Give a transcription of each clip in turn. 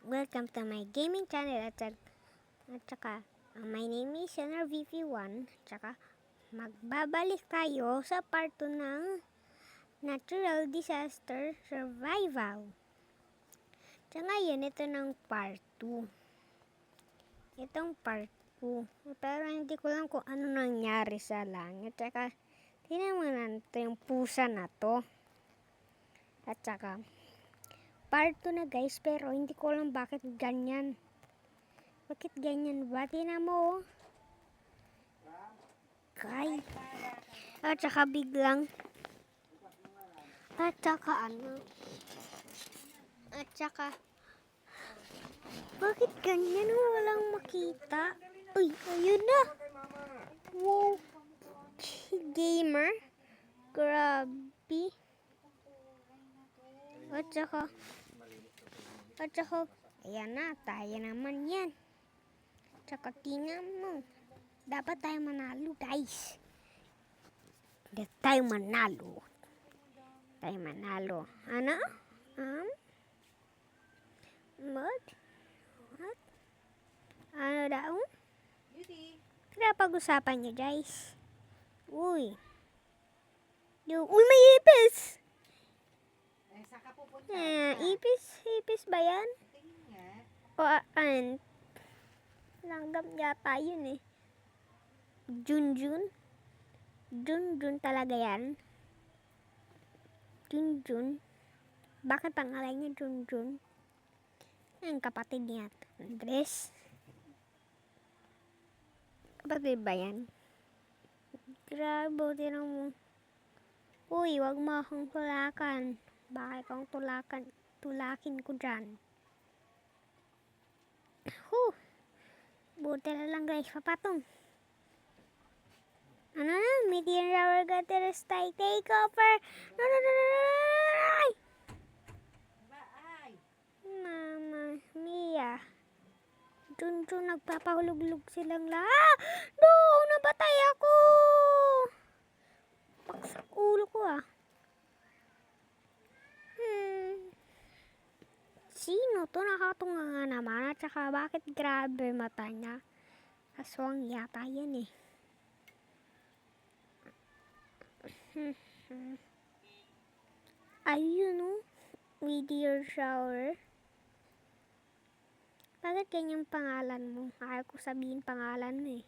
Welcome to my gaming channel at saka my name is NRVP1 at saka magbabalik tayo sa part 2 ng Natural Disaster Survival. So ngayon, ito ng part 2. Itong part 2. Pero hindi ko lang kung ano nangyari sa langit. At saka, tingnan mo natin yung pusa na to. At saka, part 2 na guys, pero hindi ko alam bakit ganyan. Bakit ganyan ba? Tingnan mo. Kay. At saka biglang. At saka ano. At saka. Bakit ganyan? Walang makita. Uy, ayun na. Wow. Gamer. Grabe. At saka, ayan na, tayo naman yan. At saka, tingnan mo. Dapat tayo manalo, guys. Dapat tayo manalo. Ano? What? Ano daw? Kaya pag-usapan nyo, guys. Uy, may ipis! Ipis ba yan? O, langgam yata yun eh. Junjun talaga yan. Junjun. Bakit pangalan niya Junjun? Ang kapatid niya, Andres. Kapatid ba yan? Grabe, tinan mo. Uy, wag mo akong tulakan. Bakit kang tulakin ko dyan? Buti na lang guys, papatong. Ano na? Meteor shower got the take over. No. Mama Mia. Junjun, nagpapahuluglog silang lahat. No, nabatay ako. Paksak ulo ko ah. Sino to? Nakatunga nga naman. At saka bakit grabe mata niya? Aswang yata yan eh. Ayun o. Meteor shower. Bakit kanyang pangalan mo? Ayaw ko sabihin pangalan mo eh.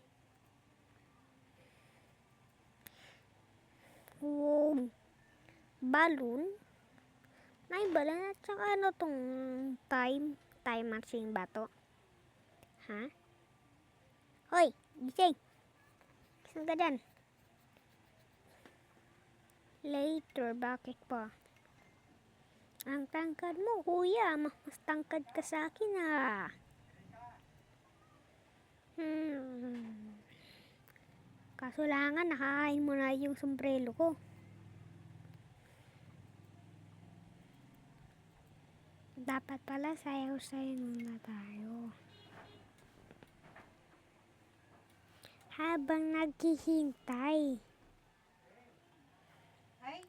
Wow. Balloon? May balon at saka ano tong time machine ba to? Ha? Hoy, gising! Saan ka dyan? Later, bakit pa? Ang tangkad mo, kuya. Mas tangkad ka sa akin ah. Kasulangan, nakahain mo na yung sombrero ko. Dapat pala sayaw-sayaw muna tayo. Habang naghihintay. Ay,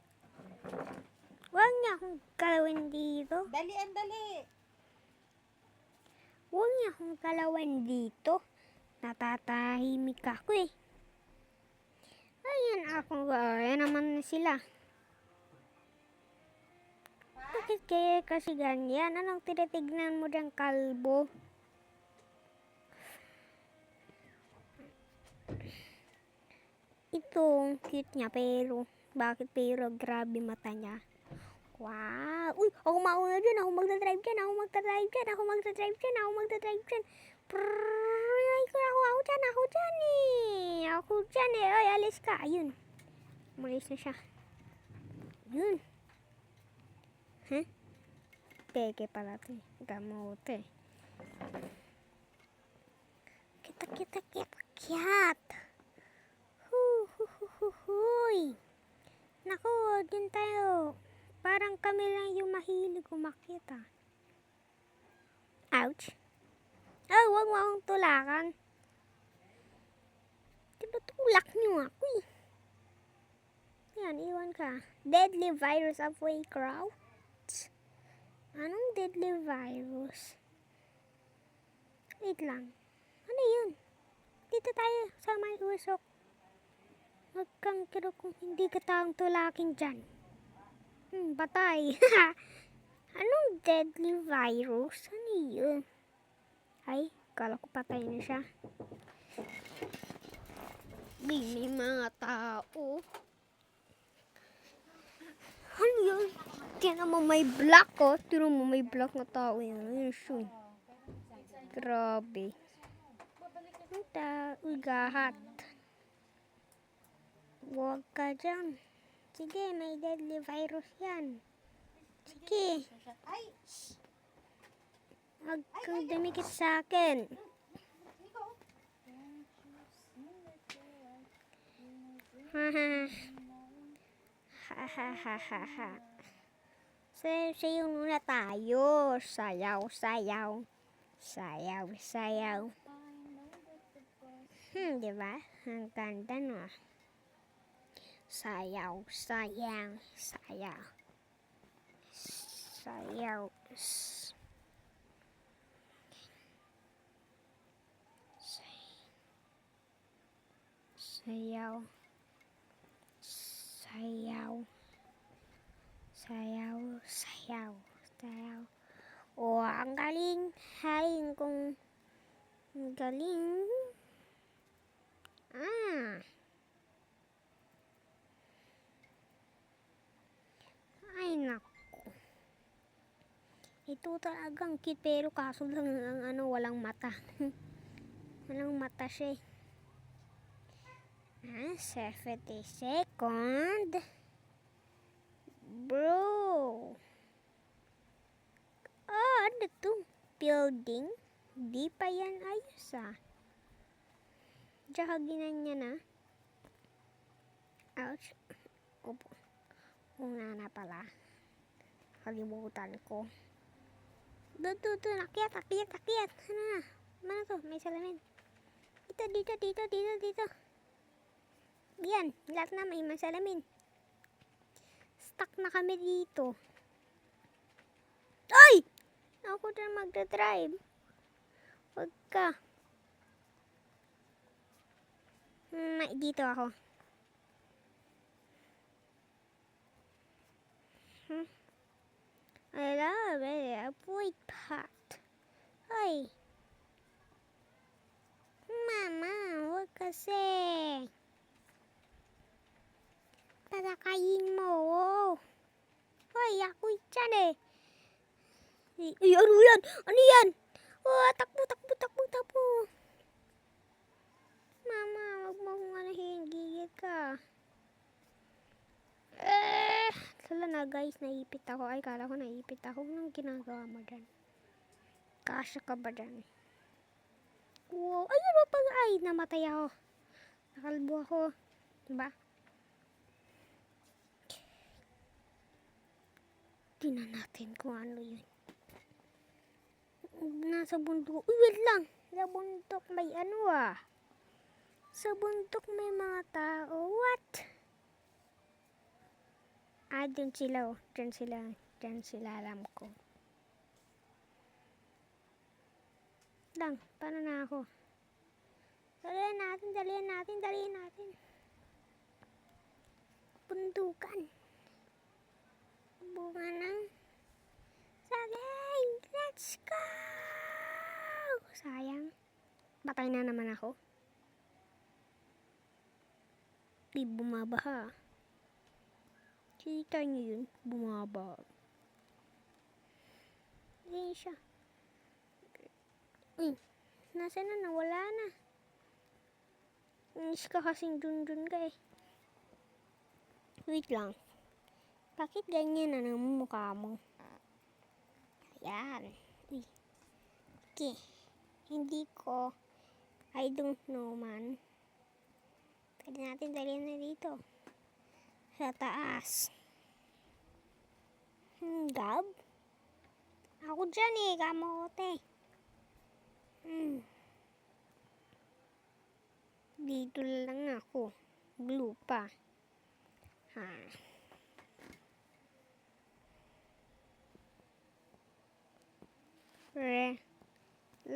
Huwag niya akong galawin dito. dali. Huwag niya akong galawin dito. Natatahimik ako eh. Ayan ako. Ayan naman sila. Bakit kaya kasi ganyan? Anong tinitignan mo dyan, kalbo? Ito, cute niya, pero bakit grabe mata niya? Wow! Uy! Ako mauna dyan! Ako magdadrive dyan! Prrrr! Ako dyan eh! Ay, alis ka! Ayun! Umalis na siya. Yun! Huh? Peke pala ito eh. Gamote. Kiat! Huy! Naku, din tayo. Parang kami lang yung mahilig umakyat ah. Ouch! Oh, wag mo akong tulakan. Diba tulak niyo ako eh. Yan, iwan ka. Deadly virus of Waycraft. Anong deadly virus? Wait lang. Ano yun? Dito tayo sa may usok. Huwag kang kiro kung hindi ka taong tulaking dyan. Patay. Anong deadly virus? Ano yun? Ay, kala ko patay na siya. May mga tao. Ano yun? Tiyan mo may black oh. Tiyan mo may black na tao yun. Ayun siya. Grabe. Ang tao, gahat. Huwag ka dyan. Sige, may deadly virus yan. Sige. Huwag kang dumikit sa akin. Ha. Sayaw muna tayo. Sayaw. Diba? Ang ganda no. Sayaw. Oh, ang galing. Hain kong galing. Ay, naku. Ito talagang cute pero kaso lang ang walang mata. Walang mata siya. 70 second. Bro. Ano to? Building? Di pa yan ayos Tsaka ginanya na. Ouch. Opo. Una na pala. Kalimutan ko. Doon. Akyat. Ano na? Mana to? May salamin. Dito. Yan. Lahat na may masalamin. Stuck na kami dito. Ay! Ako na magdadrive. Huwag ka. Dito ako. I love it. Avoid pot. Ay. Mama, huwag kasi. Patakayin mo. Ay, ako dyan eh. Ay, ano yan? Takbo. Mama, wag mo akong gigit ka. Sala na guys, naipit ako. Ay, kala ko naipit ako. Anong ginagawa mo dyan? Kasya ka ba dyan? Wow, ayun pa. Ay, namatay ako. Nakalbo ako. Diba? Tingnan natin kung ano yun. Nasa bundok. Uy, wait lang. Sa bundok may Sa bundok may mga tao. What? Dyan sila. Dyan sila alam ko. Lang, paano na ako? Dalihan natin. Bundukan. Bunga ng sagay. Let's go! Sayang. Patay na naman ako. Di bumabaha. Kita niyo yun? Bumaba. Ganyan siya. Nasaan na? Nawala na. Inis ka kasing dun ka eh. Wait lang. Bakit ganyan na ng mukha mo? Ayan. Okay. Hindi ko. I don't know man. Pwede natin dalhin na dito. Sa taas. Gab? Ako dyan eh. Kamote. Dito lang ako. Blue pa.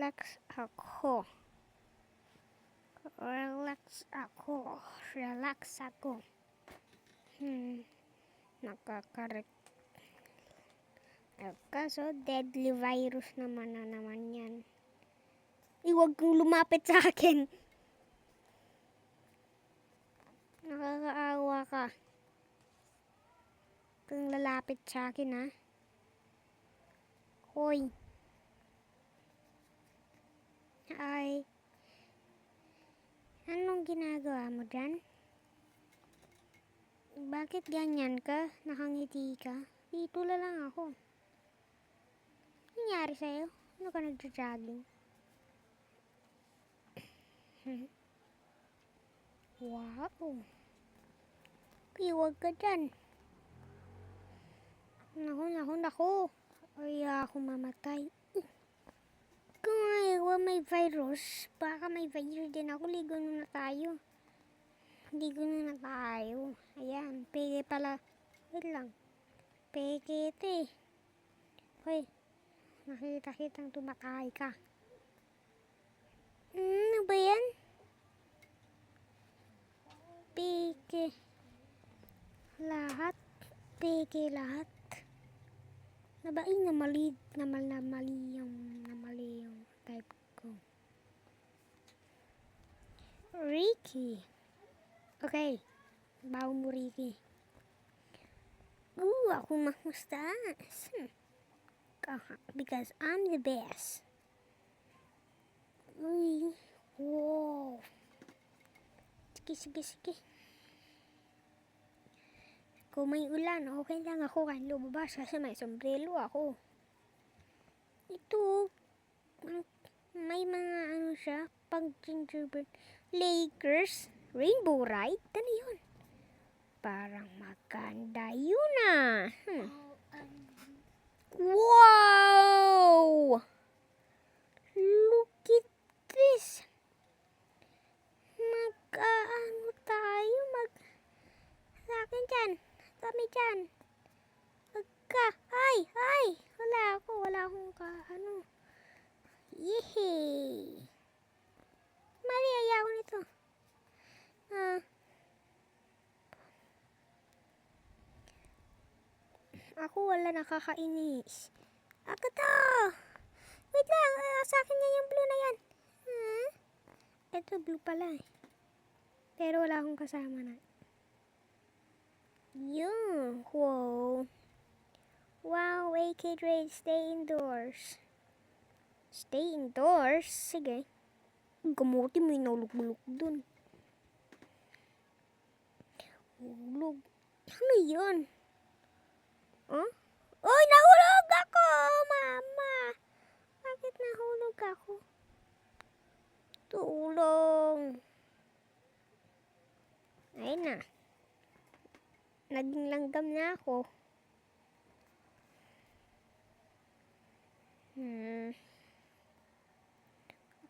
Relax ako. Relax ako. Relax ako. Nakakaret. Kaso, deadly virus naman yan. Huwag kang lumapit sa akin. Nakakaawa ka. Kung lalapit sa akin, ha? Hoy. Ay. Anong ginagawa mo dyan? Bakit ganyan ka? Nakangiti ka? Dito lang ako. Nangyari sa'yo? Ano ka nagja-jogging? Wow. Iwag ka dyan. Naku. Ay, ako mamatay. Kung may virus, baka may virus din ako. Ligo na tayo. Ayan, peke pala. Wait lang. Peke ito eh. Hoy, nakita-kitang tumatay ka. Ano ba yan? Peke. Peke lahat. Namali yung type ko. Ricky. Okay. Bago mo, Ricky. Ako mahustas. Because I'm the best. Uy. Wow. Sige. Kung may ulan, okay lang ako kahit lumabas kasi may sombrero ako. Ito, may mga siya, pag gingerbread, Lakers, Rainbow Ride, ano yun? Parang maganda yun ah. Wow! Look at this. Tayo, sa akin dyan. Kami dyan. Ay! Wala akong Yehey! Mali, ayaw nito. Ako wala nakakainis. Ako to! Wait lang, sa akin yan yung blue na yan. Ito blue pala eh. Pero wala akong kasama na. Yun, wow, AK Trade, stay indoors. Stay indoors? Sige. Kamuti mo yung naulog-bulok dun. Hulog. Ano yun? Huh? Uy, nahulog ako! Mama! Bakit nahulog ako? Tulong! Ayun na. Naging langgam na ako.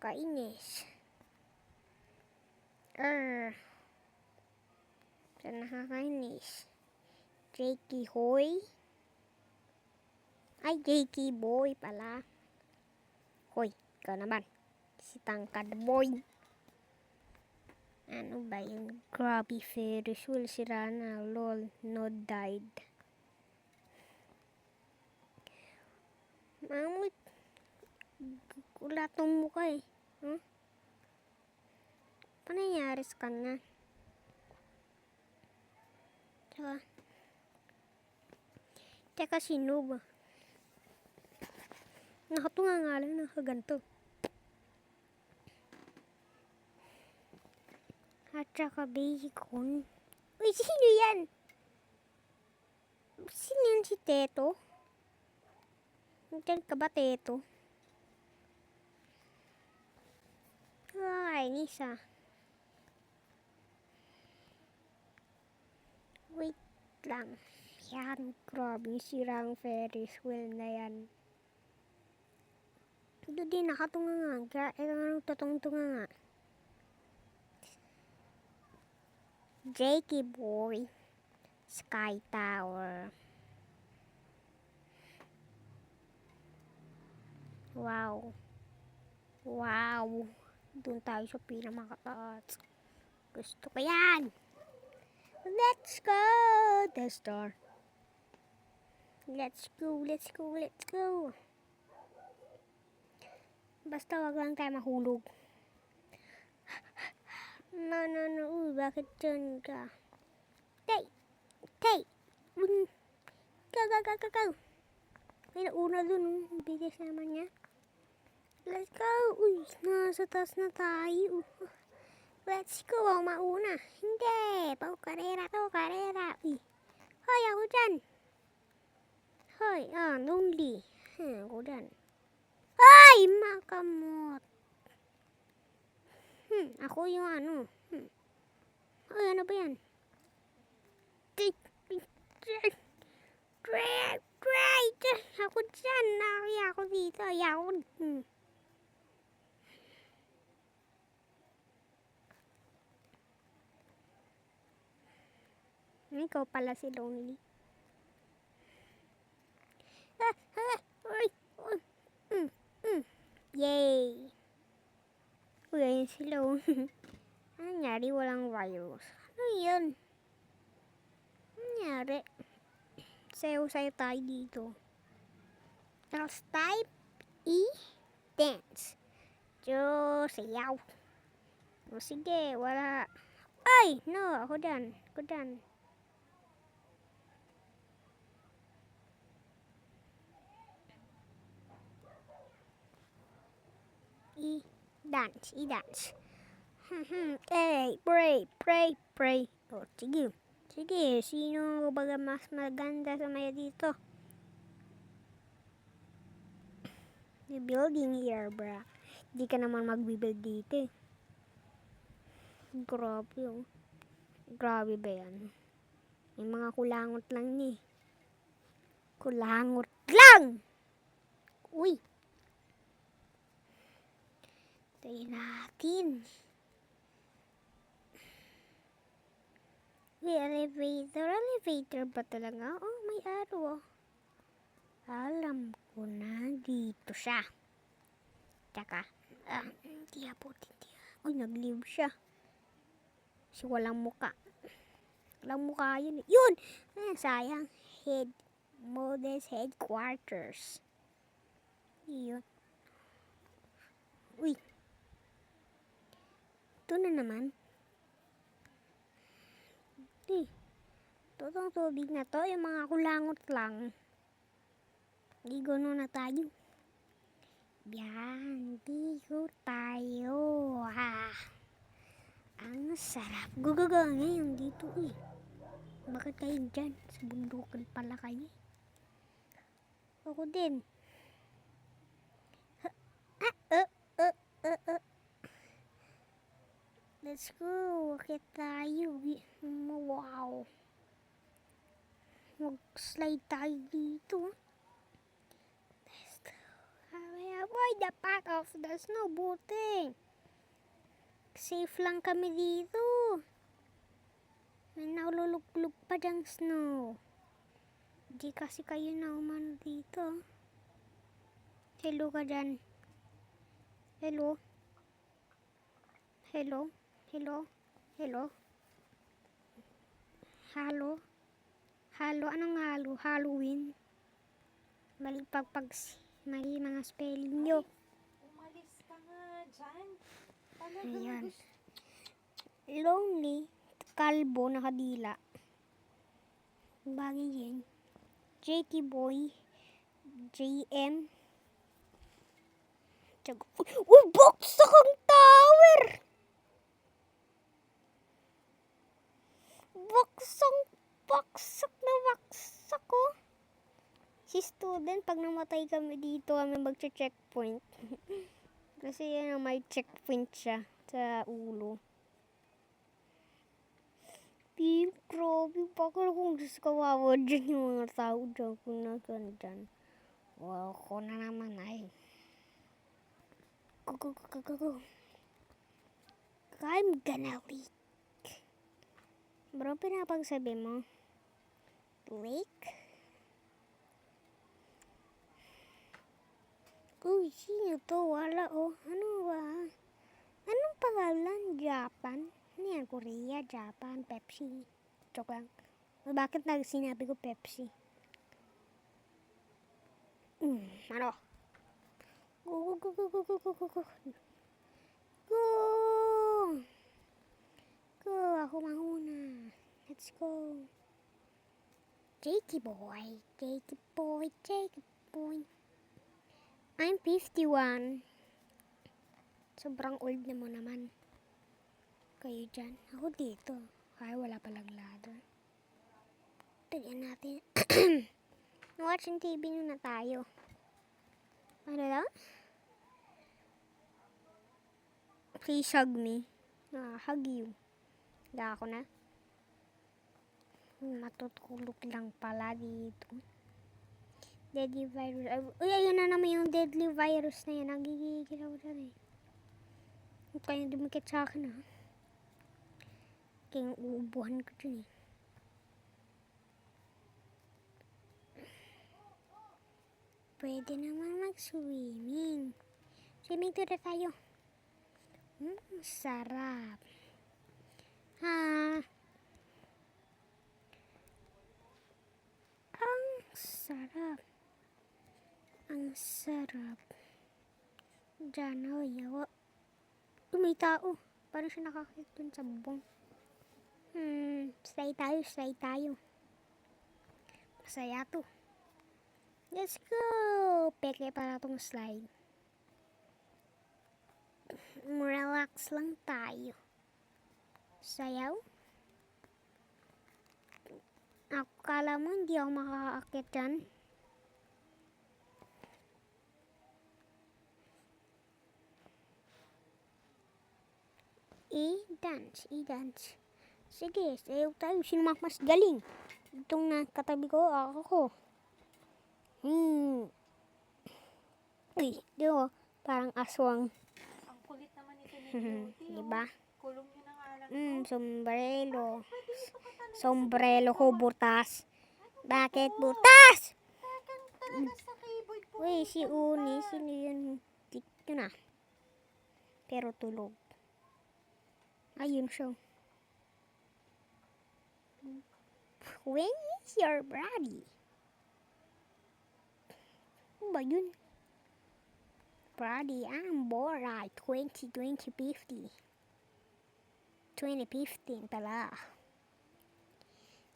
Kainis. Saan nakakainis? Jakey Hoy? Ay, Jakey Boy pala. Hoy, ikaw naman. Si Tangkad Boy. Ano ba yung Grabby Ferris wheel? Sira na. Lol, Nod died. Mamut. Kulat ng mukha eh. Ano nangyari sa kanya? Tsaka sino ba? Nakatunga nga lang, nakaganto. At saka bacon. Uy, sino yan? Sino yan si Teto? Nandiyan ka ba, Teto? Ay, Nisa. Wait lang. Yan, grabe. Sirang Ferris wheel na yan. Ito din, nakatunga nga. Ito nga nang tutungtunga nga. Jakey Boy. Sky Tower. Wow. Wow! Doon tayo sa pinamakataas. Gusto ko yan! Let's go! The star. Let's go, let's go, let's go. Basta wag lang tayo mahulog. No. Uy, bakit dyan ka? Tay! Go. May nauna dun. Bilis naman niya. Let's go. Uy, nasa taas na tayo. Let's go. Ako mauna. Hindi. Karera. Uy. Hoy, ako dyan. Hoy, lonely. Ako dyan. Ay, makamot. Ako yung ano. Ay, ano ba yan? Great! Ako dyan. Ako dito. Ako. Ikaw pala si Lonely. Yay! Uy, ayun sila. Ano nangyari? Walang virus. Ano yun? Ano nangyari? Sayo-sayo tayo dito. Let's type dance. Sayaw. O sige, wala. Ay! No, ako dyan. I-dance. Pray. O, sige. Sino baga mas maganda sa maya dito? May building here, bra. Hindi ka naman magbibuild dito eh. Grabe oh. Grabe ba yan? May mga kulangot lang ni. Kulangot lang! Uy! Tayo natin. May elevator ba talaga? Oh, may araw oh. Alam ko na dito siya. Tsaka, hindi. Uy, nag-leave siya. Kasi walang muka. Walang muka yun. Yun! Sayang. Modest headquarters. Yun. Uy. Ito na naman. Totong tubig na to. Yung mga kulangot lang. Ligo na tayo. Yan. Ligo tayo. Ang sarap. Gugaga ngayon dito eh. Bakit kayo dyan? Sa bundukan pala kayo. Ako din. Let's go. Bakit tayo? Wow. Mag-slide tayo dito. Let's go. Avoid the path of the snow. Buti. Safe lang kami dito. May naululog-log pa dyang snow. Di kasi kayo na umano dito. Hello ka dyan. Hello. Anong halo? Halloween. Mali mga spelling nyo. Umalis ka nga dyan. Ayan. Lonely. Kalbo, nakadila. Bagay yan. JT Boy. JM. Baksak ang tower! Baksak oh. Si student, pag namatay kami dito, kami magche-checkpoint. Kasi yan, may checkpoint siya sa ulo. Grabe, bakit kung kawawa dyan yung mga tao dyan kung nasan dyan. Wow, ko na naman ay. Go. I'm gonna leak. Bro, pinapagsabi mo? Leak? Uy, sino to? Wala oh. Ano? Korea, Japan, Pepsi. Joke lang. Bakit sinabi ko Pepsi? Ano? Go, go, go, go, go, go, go, go. Go! Go! Ako mahuna. Let's go. Jakey boy. Jakey boy. Jakey boy. I'm 51. Sobrang old na mo naman. Kayo dyan. Ako dito. Ay, wala palang ladder. Tignan natin. Watching TV na tayo. Ano lang? Please hug me. Hug you. Handa ako na. Matutulog lang pala dito. Deadly virus. Uy, ayun na naman yung deadly virus na yan. Nagigigil ako dyan eh. Huwag kayong dumikit sa akin ha. Kaya uubuhan ko dyan eh. Pwede naman mag-swimming. Swimming to na tayo. Sarap. Ha. Ang sarap. Ang sarap. Diyan o, yawa. May tao. Parang siya nakakit dun sa bubong. Slide tayo, slide tayo. Masaya to. Let's go! Peke para tong slide. Relax lang tayo. Sayaw? Akala mo hindi ako makakaakit dyan? I-dance, i-dance. Sige, sayaw tayo. Sino mas galing? Itong nakatabi ko, ako. Uy, di ko, parang aswang. Ang kulit naman ito ni Beauty. Diba? Kulong yun ang alam ko. Sombrero. Pwede ito ka talaga. Sombrero ko butas. Bakit butas? Takan talaga sa keyboard po. Uy, si Uni, sino yun? Dito na. Pero tulog. Ayun siya. When is your body? Ano ba yun? Brady, I'm Bora 2015 pala.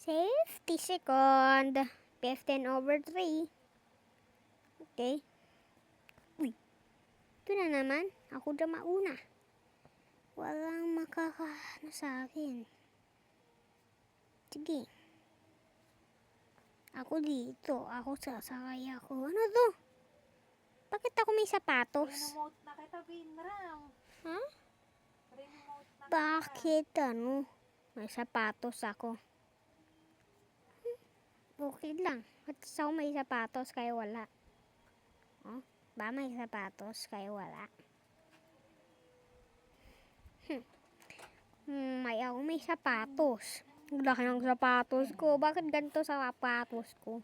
50 second. 15/3. Okay. Uy. Ito na naman. Ako dyan mauna. Walang makakaano sa akin. Sige. Ako dito. Ako sasakay ako. Ano to? Bakit ako may sapatos? Remote na kita, Binram. Ha? Remote na Bakit ano? May sapatos ako. Okay lang. At ako may sapatos kaya wala. Oh, ba may sapatos kaya wala? May ako may sapatos. Ang laki ng sapatos ko. Bakit ganito sapatos ko?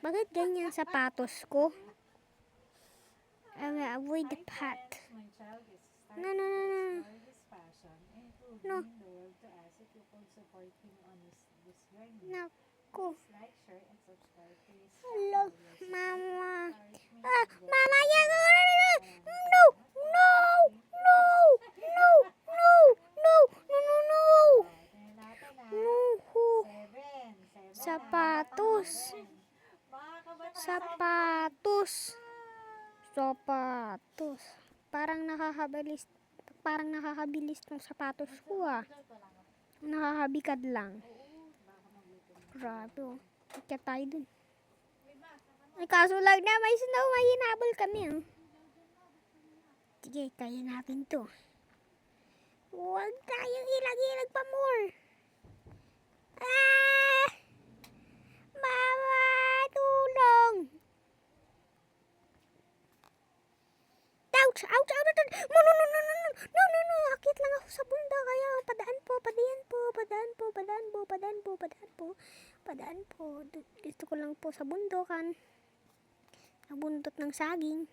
Bakit ganyan sapatos ko? Avoid the path. My child is No, no, no, no. starting this fashion, including No. the world to ask if you could support him on this journey. Naku. Please like, share, and subscribe to his Hello, channel. Mama. Ah, Mama, yan. No! No! No! No! No! No! No! No! No! No! Sapatos. Sapatos. Sapatos. Parang nakakabilis tong sapatos ko ah. Nakakabikad lang. Grabe oh. Kaya tayo dun. Ay, kaso lang na may snow, may hinabol kami oh. Sige, kaya natin to. Huwag tayong ilag-ilag pa more. Ah! Mama, tulong! Ouch! Ouch! Ouch! Ouch! No, no, no, no, no, no, no, no, no, akit lang ako sa bunda, kaya padaan po, padaan po, padaan po, padaan po, padaan po, padaan po, padaan po. Dito ko lang po sa bundokan. Sa buntot ng saging.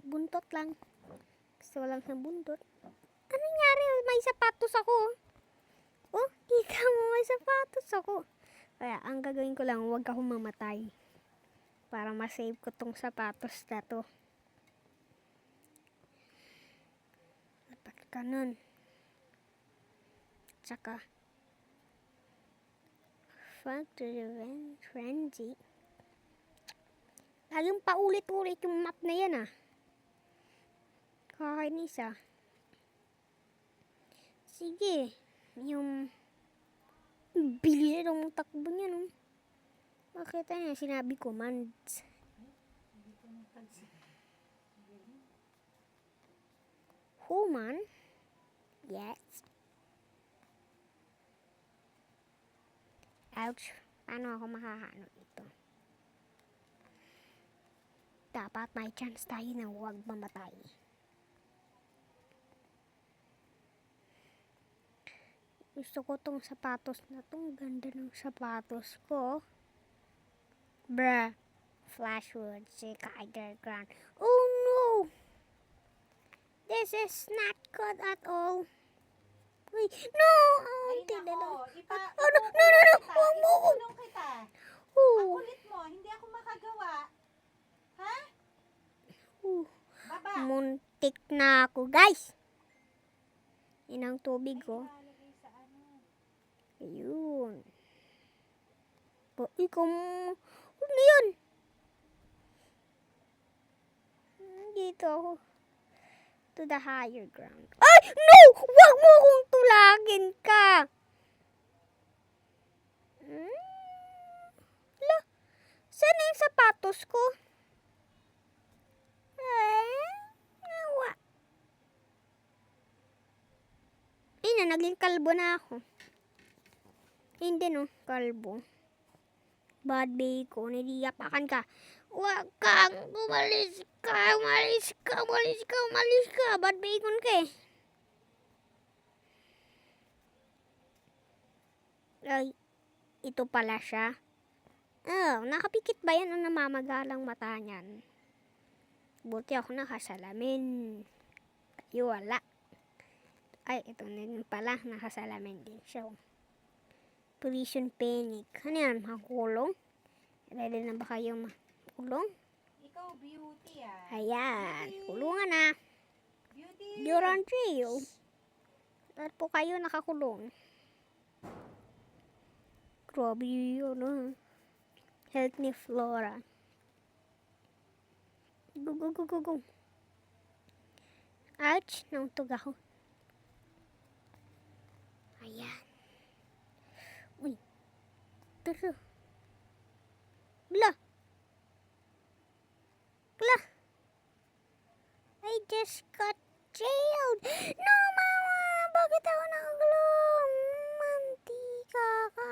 Buntot lang. Gusto ko lang sa buntot. Ano nangyari? May sapatos ako. Oh, kita mo, may sapatos ako. Kaya, ang gagawin ko lang, huwag akong mamatay. Para masave ko tong sapatos na to. Dapat ganun. Tsaka, Factory Frenzy. Laging paulit-ulit yung map na yan, ah. Kakainis, ah. Sige. Yung bilis ng takbo niya, no? Makita niya, sinabi commands. Hindi ko napansin. Human? Yes. Ouch. Paano ako makakano ito? Dapat may chance tayo na huwag mamatay. Gusto ko tong sapatos na tong ganda ng sapatos ko. Bruh. Flashwood, Cider Ground. Oh no! This is not good at all. Uy, no! Ay, Tignan nako. mo. Oh, no, no, no, no! Huwag mo ko! Ipakulong kita. Ang Oh. kulit mo. Hindi ako makagawa. Ha? Oh. Baba. Muntik na ako, guys! Yan ang tubig ko. Ilalagay sa ano. Ayun. Ikaw mo. Ano yun? Dito ako. To the higher ground. Ay! No! Huwag mo akong tulagin ka! La, saan na yung sapatos ko? Nawa. Ay na, naging kalbo na ako. Hindi no, kalbo. Bad bacon, niliyapakan ka. Huwag kang umalis ka, umalis ka, umalis ka, umalis ka. Bad bacon ka eh. Ay, ito pala siya. Oh, nakapikit ba yan o namamagalang mata niyan? Buti ako nakasalamin. Kayo wala. Ay, ito na din pala. Nakasalamin din siya. Prison Panic. Ano yan? Makulong? Ready na ba kayo makulong? Ikaw, beauty ah. Ayan. Kulungan na. Beauty. You're on jail. Lahat po kayo nakakulong. Grabe yun, ah. Help me, Flora. Go, go, go, go, go. Ouch, nautog ako. Ayan. Uy. Pero. Bla. Bla. I just got jailed. No, mama. Bakit ako nakakulong? Mantika ka.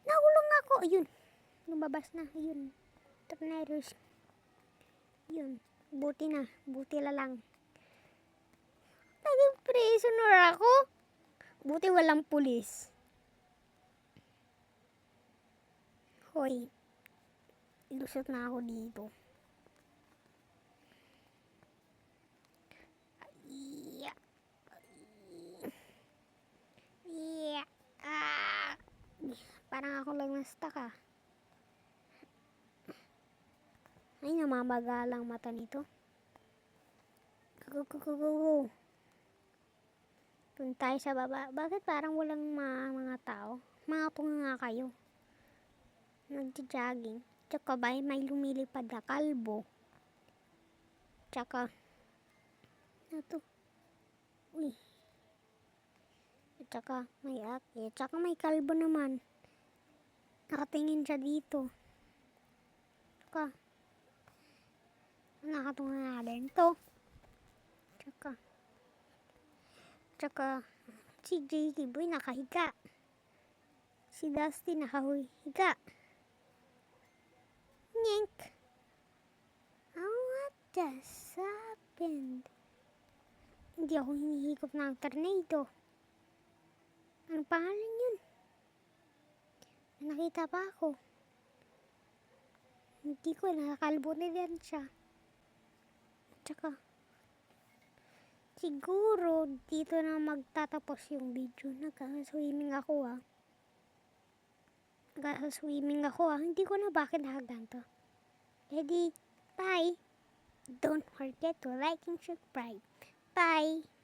Nakulong ako. Ayun. Lumabas na. Ayun. Tornadoes. Ayun. Buti na. Buti la lang. Naging prisoner ako. Buti walang pulis. Hoy. Ilusot na ako dito. Yeah. Yeah. Ah. Parang ako lang na-stuck ah. Ay, namamagalang mata nito. Go, go, go, go, go. Doon tayo sa baba. Bakit parang walang mga tao? Mga tunga nga kayo. Nagja-jogging. Tsaka ba, may lumilipad na kalbo. Tsaka, ano to? Uy. Tsaka, may ate. Tsaka may kalbo naman. Nakatingin siya dito. Tsaka, nakatunga nga din to. Tsaka, si Jakey Boy nakahiga. Si Dusty nakahiga. Nyink. What just happened? Hindi ako hinihigop ng tornado. Ang pangalan yun? Nakita pa ako. Hindi ko, nakakalbo na din siya. Tsaka, siguro dito na magtatapos yung video. Nagka-swimming ako ah. Nagka-swimming ako ah. Hindi ko na bakit nakaganto. Edi, bye! Don't forget to like and subscribe. Bye!